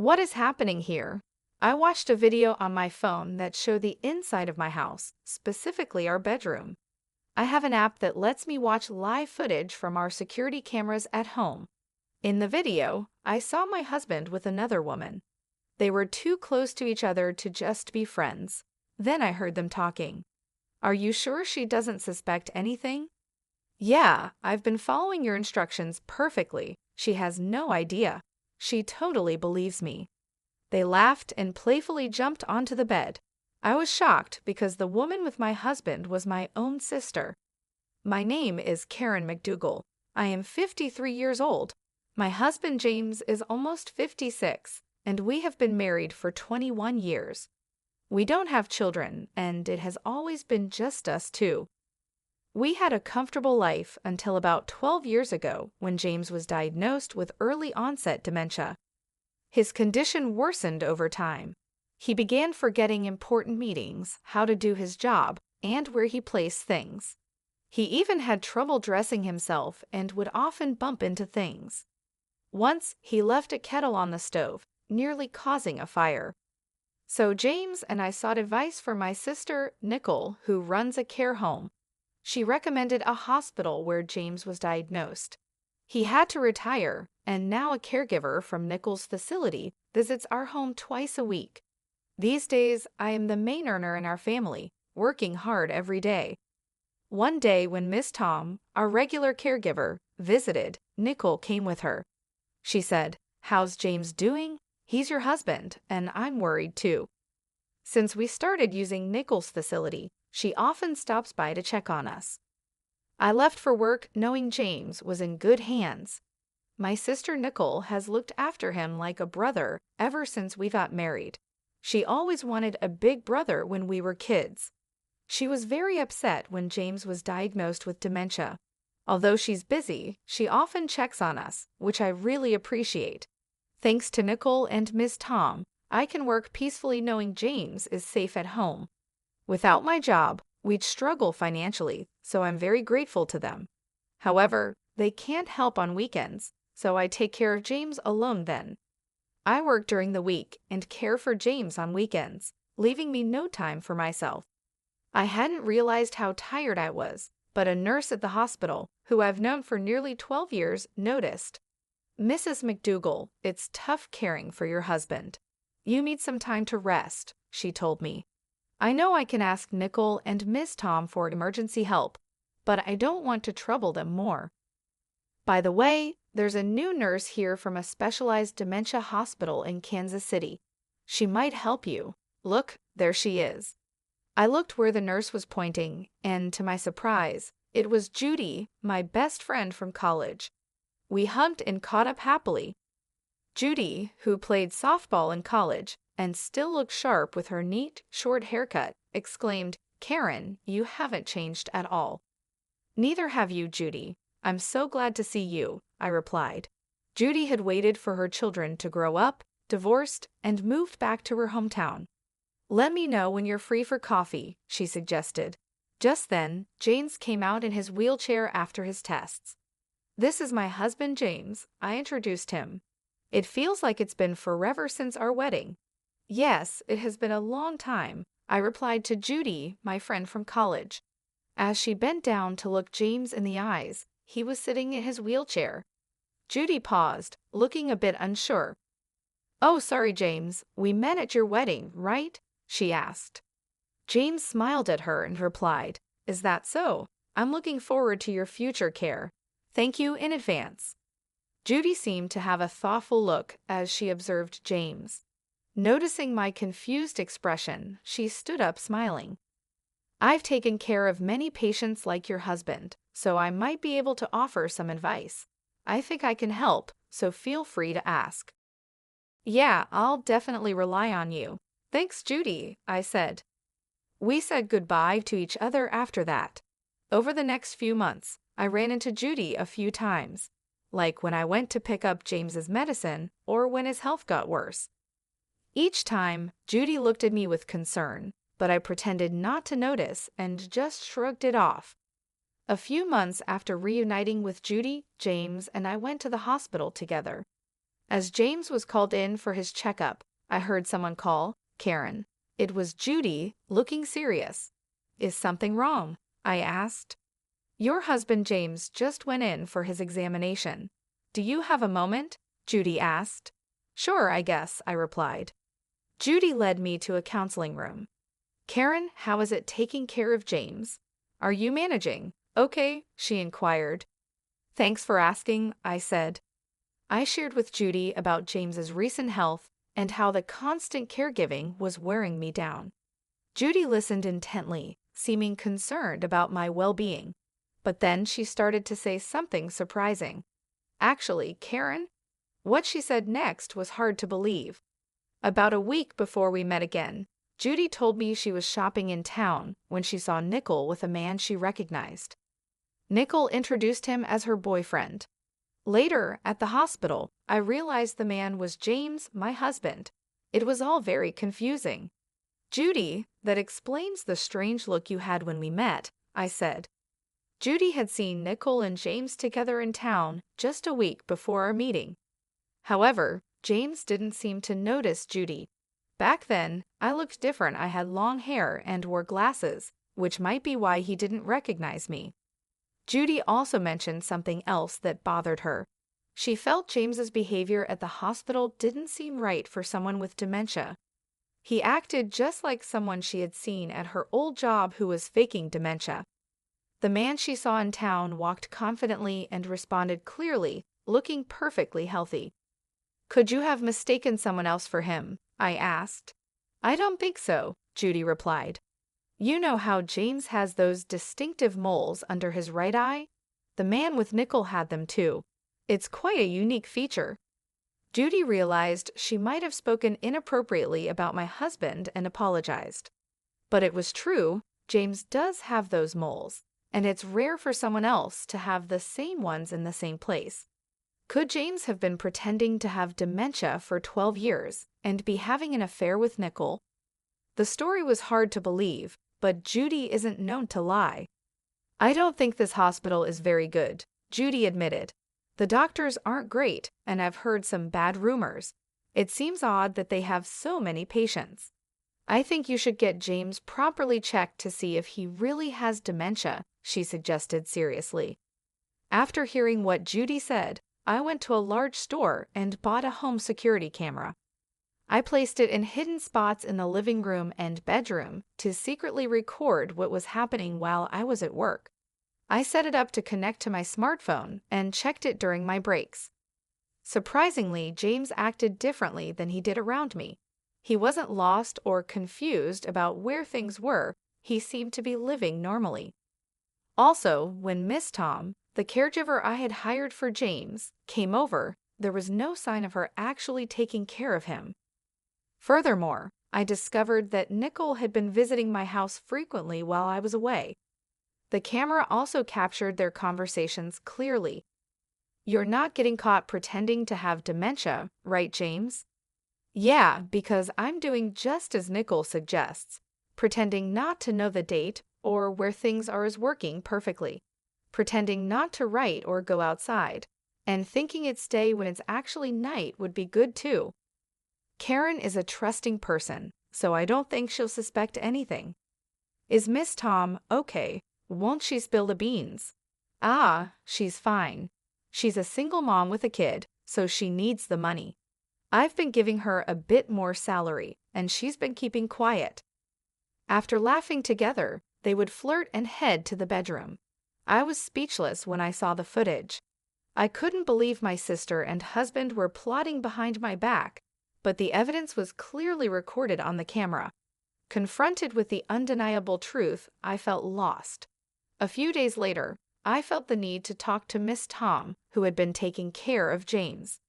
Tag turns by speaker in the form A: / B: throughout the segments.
A: What is happening here? I watched a video on my phone that showed the inside of my house, specifically our bedroom. I have an app that lets me watch live footage from our security cameras at home. In the video, I saw my husband with another woman. They were too close to each other to just be friends. Then I heard them talking. Are you sure she doesn't suspect anything? Yeah, I've been following your instructions perfectly. She has no idea. She totally believes me. They laughed and playfully jumped onto the bed. I was shocked because the woman with my husband was my own sister. My name is Karen McDougal. I am 53 years old. My husband James is almost 56, and we have been married for 21 years. We don't have children, and it has always been just us two. We had a comfortable life until about 12 years ago when James was diagnosed with early onset dementia. His condition worsened over time. He began forgetting important meetings, how to do his job, and where he placed things. He even had trouble dressing himself and would often bump into things. Once, he left a kettle on the stove, nearly causing a fire. So James and I sought advice from my sister, Nicole, who runs a care home. She recommended a hospital where James was diagnosed. He had to retire, and now a caregiver from Nicole's facility visits our home twice a week. These days, I am the main earner in our family, working hard every day. One day when Miss Tom, our regular caregiver, visited, Nicole came with her. She said, "How's James doing? He's your husband, and I'm worried too." Since we started using Nicole's facility, she often stops by to check on us. I left for work knowing James was in good hands. My sister Nicole has looked after him like a brother ever since we got married. She always wanted a big brother when we were kids. She was very upset when James was diagnosed with dementia. Although she's busy, she often checks on us, which I really appreciate. Thanks to Nicole and Miss Tom, I can work peacefully knowing James is safe at home. Without my job, we'd struggle financially, so I'm very grateful to them. However, they can't help on weekends, so I take care of James alone then. I work during the week and care for James on weekends, leaving me no time for myself. I hadn't realized how tired I was, but a nurse at the hospital, who I've known for nearly 12 years, noticed. "Mrs. McDougal, it's tough caring for your husband. You need some time to rest," she told me. I know I can ask Nicole and Miss Tom for emergency help, but I don't want to trouble them more. By the way, there's a new nurse here from a specialized dementia hospital in Kansas City. She might help you. Look, there she is. I looked where the nurse was pointing, and to my surprise, it was Judy, my best friend from college. We hugged and caught up happily. Judy, who played softball in college and still looked sharp with her neat, short haircut, exclaimed, "Karen, you haven't changed at all." "Neither have you, Judy. I'm so glad to see you," I replied. Judy had waited for her children to grow up, divorced, and moved back to her hometown. "Let me know when you're free for coffee," she suggested. Just then, James came out in his wheelchair after his tests. "This is my husband James," I introduced him. "It feels like it's been forever since our wedding." "Yes, it has been a long time," I replied to Judy, my friend from college. As she bent down to look James in the eyes, he was sitting in his wheelchair. Judy paused, looking a bit unsure. "Oh, sorry, James. We met at your wedding, right?" she asked. James smiled at her and replied, "Is that so? I'm looking forward to your future care. Thank you in advance." Judy seemed to have a thoughtful look as she observed James. Noticing my confused expression, she stood up smiling. "I've taken care of many patients like your husband, so I might be able to offer some advice. I think I can help, so feel free to ask." "Yeah, I'll definitely rely on you. Thanks, Judy," I said. We said goodbye to each other after that. Over the next few months, I ran into Judy a few times, like when I went to pick up James's medicine or when his health got worse. Each time, Judy looked at me with concern, but I pretended not to notice and just shrugged it off. A few months after reuniting with Judy, James and I went to the hospital together. As James was called in for his checkup, I heard someone call, "Karen." It was Judy, looking serious. "Is something wrong?" I asked. "Your husband James just went in for his examination. Do you have a moment?" Judy asked. "Sure, I guess," I replied. Judy led me to a counseling room. "Karen, how is it taking care of James? Are you managing okay?" she inquired. "Thanks for asking," I said. I shared with Judy about James's recent health and how the constant caregiving was wearing me down. Judy listened intently, seeming concerned about my well-being. But then she started to say something surprising. "Actually, Karen," what she said next was hard to believe. About a week before we met again, Judy told me she was shopping in town when she saw Nickel with a man she recognized. Nickel introduced him as her boyfriend. Later, at the hospital, I realized the man was James, my husband. It was all very confusing. "Judy, that explains the strange look you had when we met," I said. Judy had seen Nickel and James together in town just a week before our meeting. However, James didn't seem to notice Judy. Back then, I looked different. I had long hair and wore glasses, which might be why he didn't recognize me. Judy also mentioned something else that bothered her. She felt James's behavior at the hospital didn't seem right for someone with dementia. He acted just like someone she had seen at her old job who was faking dementia. The man she saw in town walked confidently and responded clearly, looking perfectly healthy. "Could you have mistaken someone else for him?" I asked. "I don't think so," Judy replied. "You know how James has those distinctive moles under his right eye? The man with Nickel had them too. It's quite a unique feature." Judy realized she might have spoken inappropriately about my husband and apologized. But it was true, James does have those moles, and it's rare for someone else to have the same ones in the same place. Could James have been pretending to have dementia for 12 years and be having an affair with Nickel? The story was hard to believe, but Judy isn't known to lie. "I don't think this hospital is very good," Judy admitted. "The doctors aren't great, and I've heard some bad rumors. It seems odd that they have so many patients. I think you should get James properly checked to see if he really has dementia," she suggested seriously. After hearing what Judy said, I went to a large store and bought a home security camera. I placed it in hidden spots in the living room and bedroom to secretly record what was happening while I was at work. I set it up to connect to my smartphone and checked it during my breaks. Surprisingly, James acted differently than he did around me. He wasn't lost or confused about where things were. He seemed to be living normally. Also, when Miss Tom, the caregiver I had hired for James, came over, there was no sign of her actually taking care of him. Furthermore, I discovered that Nickel had been visiting my house frequently while I was away. The camera also captured their conversations clearly. "You're not getting caught pretending to have dementia, right, James?" "Yeah, because I'm doing just as Nickel suggests, pretending not to know the date or where things are as working perfectly, pretending not to write or go outside, and thinking it's day when it's actually night would be good too. Karen is a trusting person, so I don't think she'll suspect anything. Is Miss Tom okay? Won't she spill the beans?" "Ah, she's fine. She's a single mom with a kid, so she needs the money. I've been giving her a bit more salary, and she's been keeping quiet." After laughing together, they would flirt and head to the bedroom. I was speechless when I saw the footage. I couldn't believe my sister and husband were plotting behind my back, but the evidence was clearly recorded on the camera. Confronted with the undeniable truth, I felt lost. A few days later, I felt the need to talk to Miss Tom, who had been taking care of James.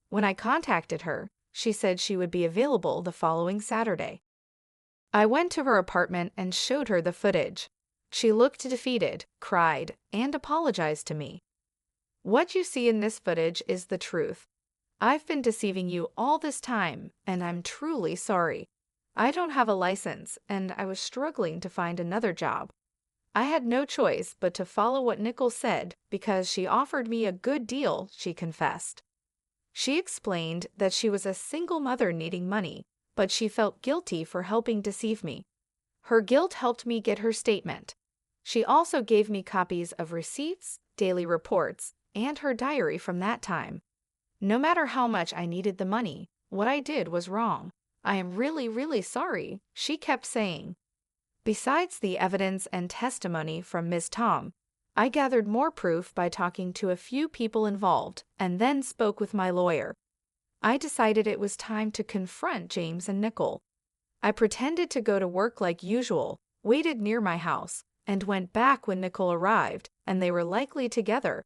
A: When I contacted her, she said she would be available the following Saturday. I went to her apartment and showed her the footage. She looked defeated, cried, and apologized to me. "What you see in this footage is the truth. I've been deceiving you all this time, and I'm truly sorry. I don't have a license, and I was struggling to find another job. I had no choice but to follow what Nicole said because she offered me a good deal," she confessed. She explained that she was a single mother needing money, but she felt guilty for helping deceive me. Her guilt helped me get her statement. She also gave me copies of receipts, daily reports, and her diary from that time. No matter how much I needed the money, what I did was wrong. I am really, really sorry, she kept saying. Besides the evidence and testimony from Ms. Tom, I gathered more proof by talking to a few people involved and then spoke with my lawyer. I decided it was time to confront James and Nicole. I pretended to go to work like usual, waited near my house, and went back when Nicole arrived, and they were likely together.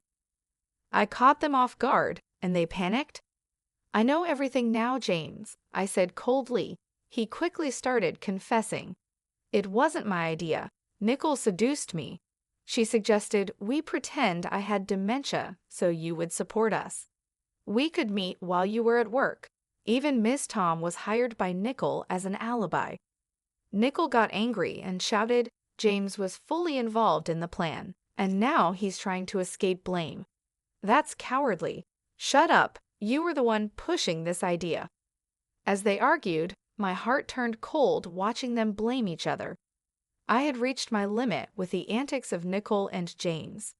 A: I caught them off guard, and they panicked. I know everything now, James, I said coldly. He quickly started confessing. It wasn't my idea. Nicole seduced me. She suggested we pretend I had dementia so you would support us. We could meet while you were at work. Even Miss Tom was hired by Nicole as an alibi. Nicole got angry and shouted James was fully involved in the plan, and now he's trying to escape blame. That's cowardly. Shut up. You were the one pushing this idea. As they argued, my heart turned cold watching them blame each other. I had reached my limit with the antics of Nicole and James.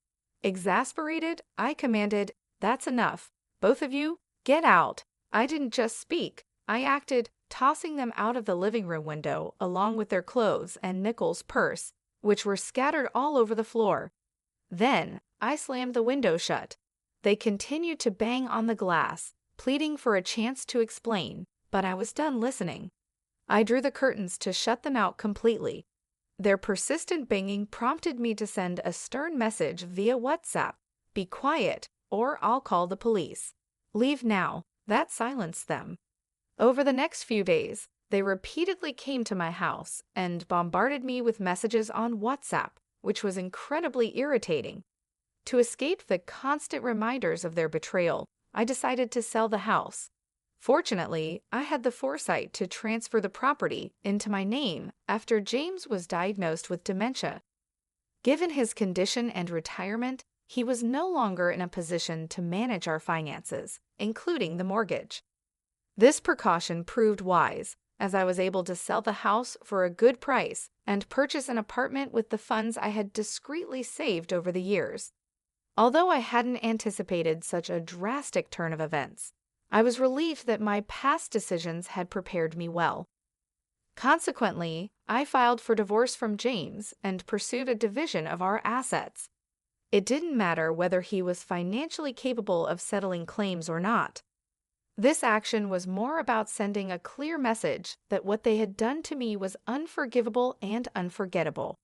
A: Exasperated, I commanded, "That's enough. Both of you, get out." I didn't just speak, I acted, tossing them out of the living room window along with their clothes and Nicole's purse, which were scattered all over the floor. Then, I slammed the window shut. They continued to bang on the glass, pleading for a chance to explain, but I was done listening. I drew the curtains to shut them out completely. Their persistent banging prompted me to send a stern message via WhatsApp. Be quiet, or I'll call the police. Leave now. That silenced them. Over the next few days, they repeatedly came to my house and bombarded me with messages on WhatsApp, which was incredibly irritating. To escape the constant reminders of their betrayal, I decided to sell the house. Fortunately, I had the foresight to transfer the property into my name after James was diagnosed with dementia. Given his condition and retirement, he was no longer in a position to manage our finances, including the mortgage. This precaution proved wise, as I was able to sell the house for a good price and purchase an apartment with the funds I had discreetly saved over the years. Although I hadn't anticipated such a drastic turn of events, I was relieved that my past decisions had prepared me well. Consequently, I filed for divorce from James and pursued a division of our assets. It didn't matter whether he was financially capable of settling claims or not. This action was more about sending a clear message that what they had done to me was unforgivable and unforgettable.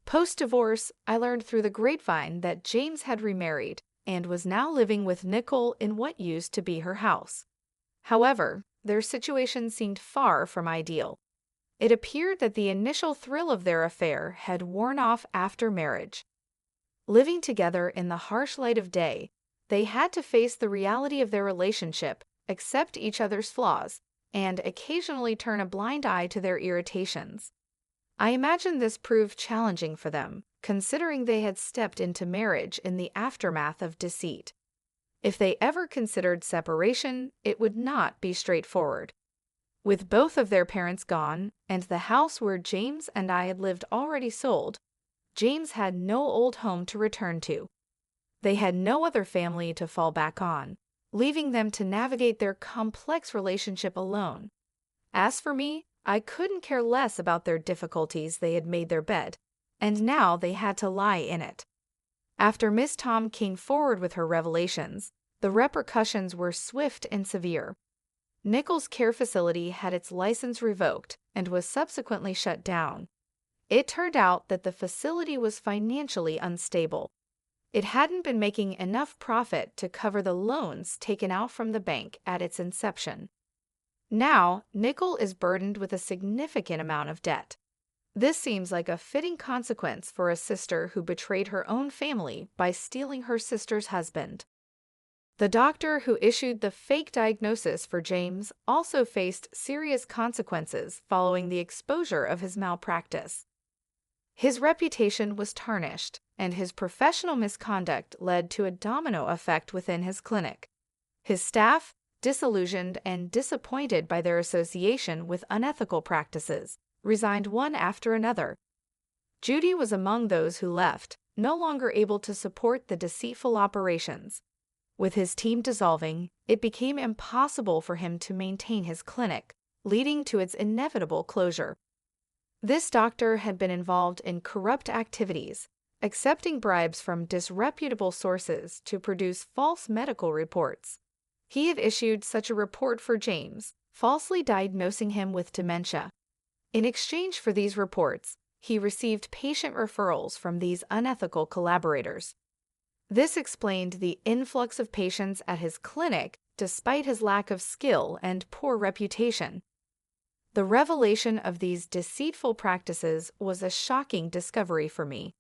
A: Post-divorce, I learned through the grapevine that James had remarried and was now living with Nicole in what used to be her house. However, their situation seemed far from ideal. It appeared that the initial thrill of their affair had worn off after marriage. Living together in the harsh light of day, they had to face the reality of their relationship, accept each other's flaws, and occasionally turn a blind eye to their irritations. I imagine this proved challenging for them, considering they had stepped into marriage in the aftermath of deceit. If they ever considered separation, it would not be straightforward. With both of their parents gone, and the house where James and I had lived already sold, James had no old home to return to. They had no other family to fall back on, leaving them to navigate their complex relationship alone. As for me, I couldn't care less about their difficulties. They had made their bed, and now they had to lie in it. After Miss Tom came forward with her revelations, the repercussions were swift and severe. Nicole's care facility had its license revoked and was subsequently shut down. It turned out that the facility was financially unstable. It hadn't been making enough profit to cover the loans taken out from the bank at its inception. Now, Nicole is burdened with a significant amount of debt. This seems like a fitting consequence for a sister who betrayed her own family by stealing her sister's husband. The doctor who issued the fake diagnosis for James also faced serious consequences following the exposure of his malpractice. His reputation was tarnished, and his professional misconduct led to a domino effect within his clinic. His staff, disillusioned and disappointed by their association with unethical practices, resigned one after another. Judy was among those who left, no longer able to support the deceitful operations. With his team dissolving, it became impossible for him to maintain his clinic, leading to its inevitable closure. This doctor had been involved in corrupt activities, accepting bribes from disreputable sources to produce false medical reports. He had issued such a report for James, falsely diagnosing him with dementia. In exchange for these reports, he received patient referrals from these unethical collaborators. This explained the influx of patients at his clinic despite his lack of skill and poor reputation. The revelation of these deceitful practices was a shocking discovery for me.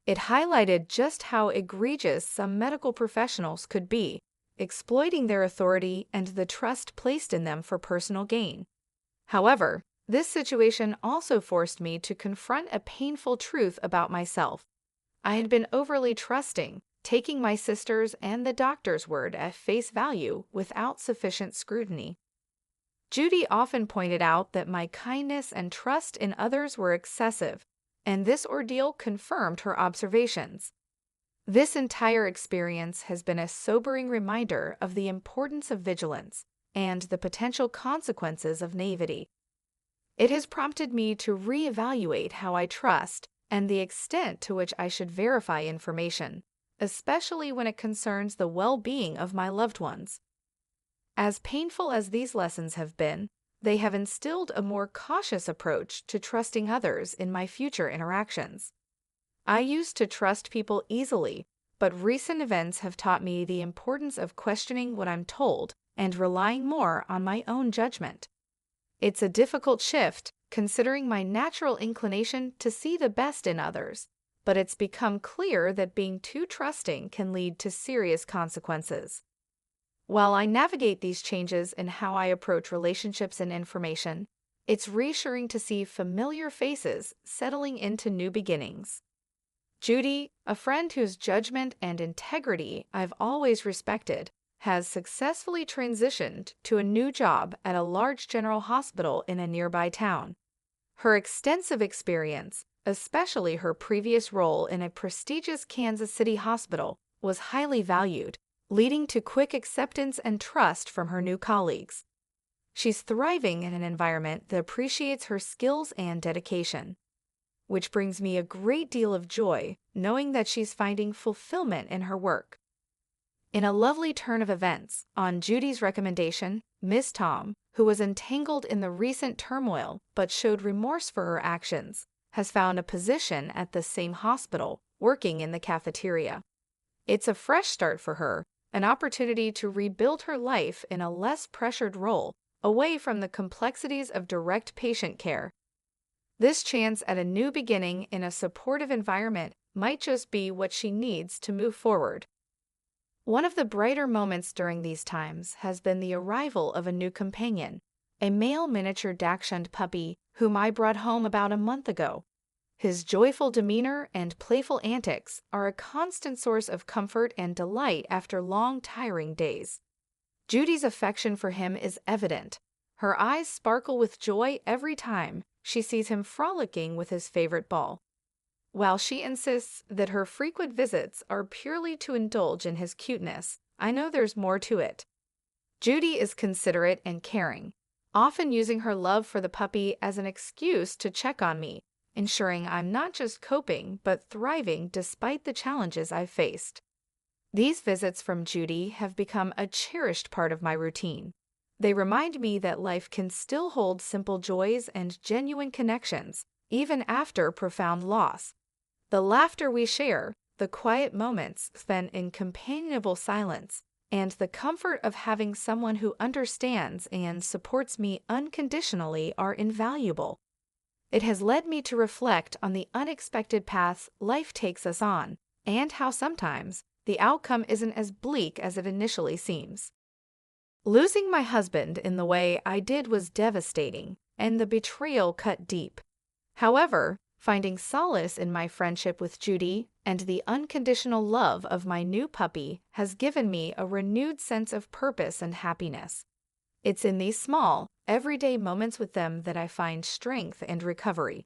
A: It highlighted just how egregious some medical professionals could be, exploiting their authority and the trust placed in them for personal gain. However, this situation also forced me to confront a painful truth about myself. I had been overly trusting, taking my sister's and the doctor's word at face value without sufficient scrutiny. Judy often pointed out that my kindness and trust in others were excessive, and this ordeal confirmed her observations. This entire experience has been a sobering reminder of the importance of vigilance and the potential consequences of naivety. It has prompted me to reevaluate how I trust and the extent to which I should verify information, especially when it concerns the well-being of my loved ones. As painful as these lessons have been, they have instilled a more cautious approach to trusting others in my future interactions. I used to trust people easily, but recent events have taught me the importance of questioning what I'm told and relying more on my own judgment. It's a difficult shift, considering my natural inclination to see the best in others, but it's become clear that being too trusting can lead to serious consequences. While I navigate these changes in how I approach relationships and information, it's reassuring to see familiar faces settling into new beginnings. Judy, a friend whose judgment and integrity I've always respected, has successfully transitioned to a new job at a large general hospital in a nearby town. Her extensive experience, especially her previous role in a prestigious Kansas City hospital, was highly valued, leading to quick acceptance and trust from her new colleagues. She's thriving in an environment that appreciates her skills and dedication, which brings me a great deal of joy knowing that she's finding fulfillment in her work. In a lovely turn of events, on Judy's recommendation, Miss Tom, who was entangled in the recent turmoil but showed remorse for her actions, has found a position at the same hospital, working in the cafeteria. It's a fresh start for her, an opportunity to rebuild her life in a less pressured role, away from the complexities of direct patient care. This chance at a new beginning in a supportive environment might just be what she needs to move forward. One of the brighter moments during these times has been the arrival of a new companion, a male miniature Dachshund puppy whom I brought home about a month ago. His joyful demeanor and playful antics are a constant source of comfort and delight after long, tiring days. Judy's affection for him is evident. Her eyes sparkle with joy every time she sees him frolicking with his favorite ball. While she insists that her frequent visits are purely to indulge in his cuteness, I know there's more to it. Judy is considerate and caring, often using her love for the puppy as an excuse to check on me, ensuring I'm not just coping but thriving despite the challenges I've faced. These visits from Judy have become a cherished part of my routine. They remind me that life can still hold simple joys and genuine connections, even after profound loss. The laughter we share, the quiet moments spent in companionable silence, and the comfort of having someone who understands and supports me unconditionally are invaluable. It has led me to reflect on the unexpected paths life takes us on, and how sometimes the outcome isn't as bleak as it initially seems. Losing my husband in the way I did was devastating, and the betrayal cut deep. However, Finding solace in my friendship with Judy and the unconditional love of my new puppy has given me a renewed sense of purpose and happiness. It's in these small, everyday moments with them that I find strength and recovery.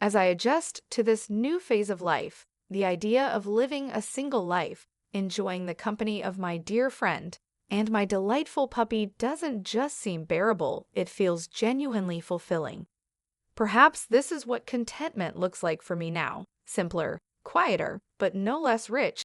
A: As I adjust to this new phase of life, the idea of living a single life, enjoying the company of my dear friend, and my delightful puppy doesn't just seem bearable, it feels genuinely fulfilling. Perhaps this is what contentment looks like for me now: simpler, quieter, but no less rich.